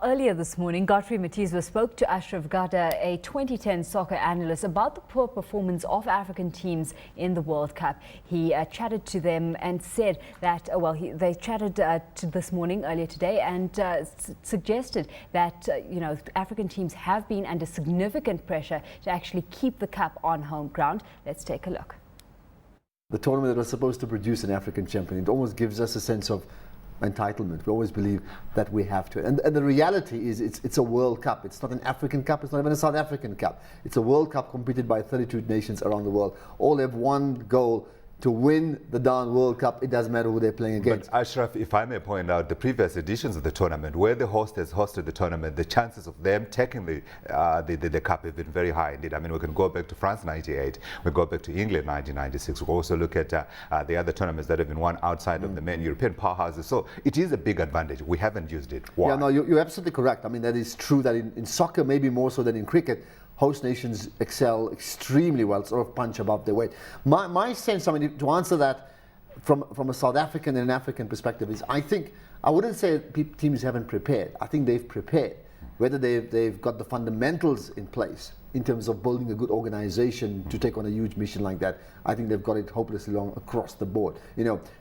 Earlier this morning, Godfrey Mtizwa spoke to Ashraf Garda, a 2010 soccer analyst, about the poor performance of African teams in the World Cup. He chatted to them and said that, they chatted to this morning, earlier today, and suggested that, African teams have been under significant pressure to actually keep the cup on home ground. Let's take a look. The tournament that was supposed to produce an African champion, it almost gives us a sense of entitlement. We always believe that we have to. And the reality is it's a World Cup. It's not an African Cup. It's not even a South African Cup. It's a World Cup competed by 32 nations around the world. All have one goal: to win the darn World Cup. It doesn't matter who they're playing against. But Ashraf, if I may point out, the previous editions of the tournament, where the host has hosted the tournament, the chances of them taking the cup have been very high indeed. I mean, we can go back to France '98, we go back to England 1996, we also look at the other tournaments that have been won outside of the main European powerhouses. So it is a big advantage. We haven't used it. Why? Yeah, no, you're absolutely correct. I mean, that is true that in soccer, maybe more so than in cricket, host nations excel extremely well, sort of punch above their weight. My sense, I mean, to answer that from a South African and an African perspective, is I wouldn't say teams haven't prepared. I think they've prepared. Whether they've got the fundamentals in place in terms of building a good organization to take on a huge mission like that, I think they've got it hopelessly wrong across the board.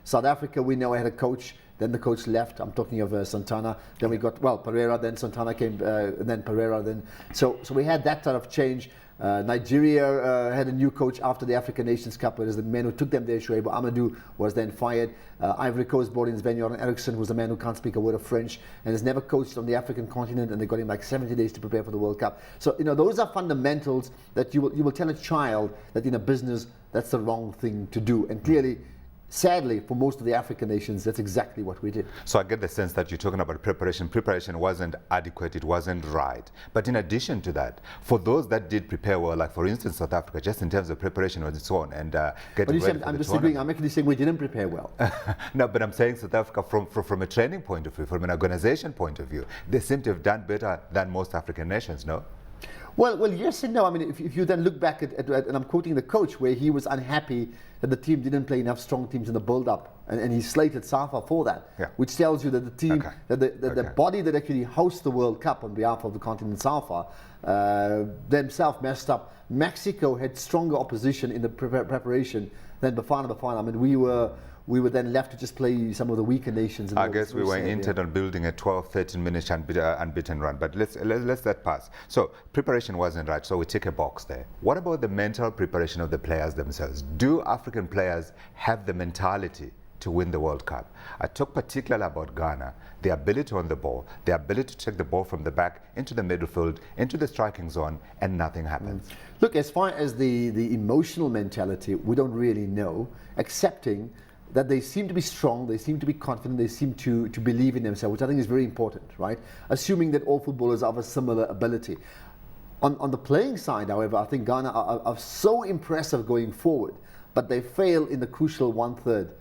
South Africa, we know, had a coach. Then the coach left. I'm talking of Santana. Then we got, Pereira. Then Santana came, and then Pereira. So we had that type of change. Nigeria had a new coach after the African Nations Cup. Whereas the man who took them there, Shuaibu Amadou, was then fired. Ivory Coast brought in Sven-Göran Eriksson, who's a man who can't speak a word of French and has never coached on the African continent. And they got him like 70 days to prepare for the World Cup. So those are fundamentals that you will tell a child that in a business that's the wrong thing to do. And clearly, sadly, for most of the African nations, that's exactly what we did. So I get the sense that you're talking about preparation. Preparation wasn't adequate, it wasn't right. But in addition to that, for those that did prepare well, like for instance South Africa, just in terms of preparation on its own and getting ready for I'm the disagreeing. tournament. I'm actually saying we didn't prepare well. No, but I'm saying South Africa, from a training point of view, from an organization point of view, they seem to have done better than most African nations, no? Well, yes and no. I mean, if you then look back at, and I'm quoting the coach, where he was unhappy that the team didn't play enough strong teams in the build-up, and he slated Safa for that, which tells you that the team, the body that actually hosts the World Cup on behalf of the continent Safa, themselves messed up. Mexico had stronger opposition in the preparation than Bafana Bafana. I mean, we were then left to just play some of the weaker nations. I guess we were intent on building a 12, 13 minute unbeaten run, but let's let pass. So preparation wasn't right, so we tick a box there. What about the mental preparation of the players themselves? Do African players have the mentality to win the World Cup? I talk particularly about Ghana, the ability on the ball, the ability to take the ball from the back into the midfield, into the striking zone, and nothing happens. Look, as far as the emotional mentality, we don't really know, accepting that they seem to be strong, they seem to be confident, they seem to believe in themselves, which I think is very important, right? Assuming that all footballers are of a similar ability. On the playing side, however, I think Ghana are so impressive going forward, but they fail in the crucial 1/3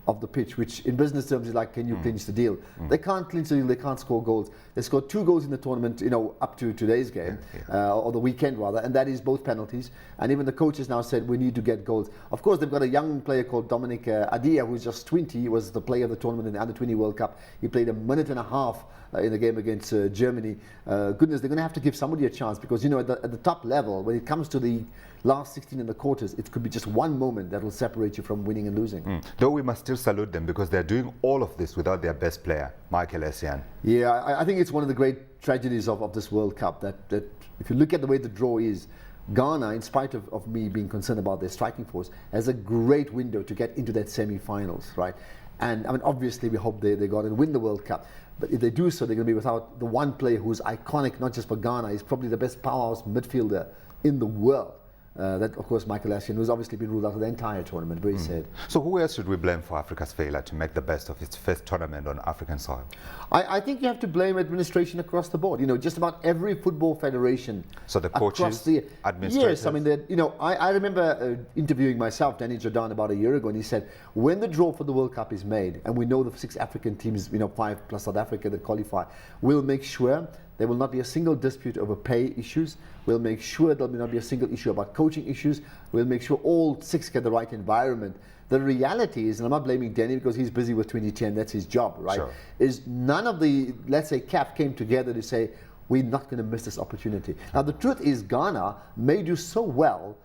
of the pitch, which in business terms is like, can you clinch the deal? They can't clinch the deal, they can't score goals. They scored 2 goals in the tournament, up to today's game, or the weekend rather, and that is both penalties. And even the coaches now said we need to get goals. Of course, they've got a young player called Dominic Adia, who's just 20. He was the player of the tournament in the Under-20 World Cup. He played a minute and a half in the game against Germany. Goodness, they're going to have to give somebody a chance, because at the top level, when it comes to the last 16 in the quarters, it could be just one moment that will separate you from winning and losing. Though we must still salute them, because they're doing all of this without their best player, Michael Essien. Yeah, I think it's one of the great tragedies of this World Cup, that if you look at the way the draw is, Ghana, in spite of me being concerned about their striking force, has a great window to get into that semi-finals, right? And I mean, obviously we hope they go and win the World Cup. But if they do so, they're going to be without the one player who's iconic, not just for Ghana. He's probably the best powerhouse midfielder in the world. That, of course, Michael Essien, who's obviously been ruled out of the entire tournament, very sad. So who else should we blame for Africa's failure to make the best of its first tournament on African soil? I think you have to blame administration across the board. Just about every football federation. So the coaches, administrators? Yes, I mean, I remember interviewing myself, Danny Jordan, about a year ago, and he said, when the draw for the World Cup is made, and we know the 6 African teams, 5 plus South Africa that qualify, we'll make sure There will not be a single dispute over pay issues. We'll make sure there will not be a single issue about coaching issues. We'll make sure all 6 get the right environment. The reality is, and I'm not blaming Denny because he's busy with 2010, that's his job, right? Sure. Is none of the, let's say, CAF came together to say, we're not going to miss this opportunity. Now, the truth is Ghana may do so well,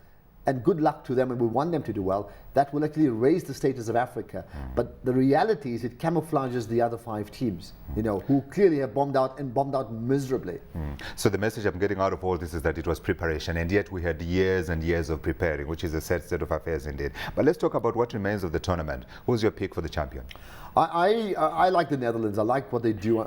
and good luck to them, and we want them to do well, that will actually raise the status of Africa. But the reality is it camouflages the other 5 teams, you know, who clearly have bombed out and bombed out miserably. So the message I'm getting out of all this is that it was preparation, and yet we had years and years of preparing, which is a sad state of affairs indeed. But let's talk about what remains of the tournament. Who's your pick for the champion? I like the Netherlands. I like what they do.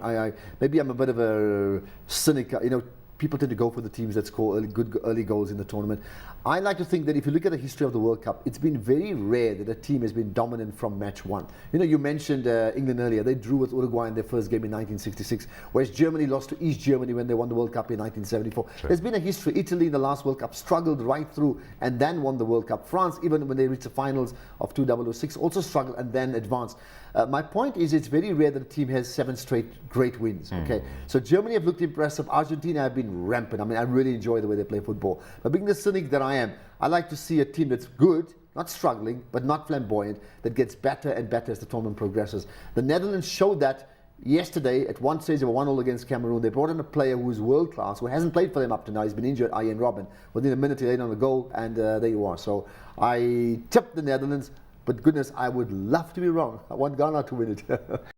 Maybe I'm a bit of a cynic, you know. People tend to go for the teams that score good early goals in the tournament. I like to think that if you look at the history of the World Cup, it's been very rare that a team has been dominant from match 1. You know, you mentioned England earlier. They drew with Uruguay in their first game in 1966, whereas Germany lost to East Germany when they won the World Cup in 1974. Sure. There's been a history. Italy in the last World Cup struggled right through and then won the World Cup. France, even when they reached the finals of 2006, also struggled and then advanced. My point is it's very rare that a team has 7 straight great wins. Okay, so Germany have looked impressive. Argentina have been rampant. I mean, I really enjoy the way they play football. But being the cynic that I am, I like to see a team that's good, not struggling, but not flamboyant, that gets better and better as the tournament progresses. The Netherlands showed that yesterday. At one stage they were 1-0 against Cameroon. They brought in a player who is world class, who hasn't played for them up to now. He's been injured, Ian Robben. Within a minute he laid on a goal, and there you are. So I tipped the Netherlands, but goodness, I would love to be wrong. I want Ghana to win it.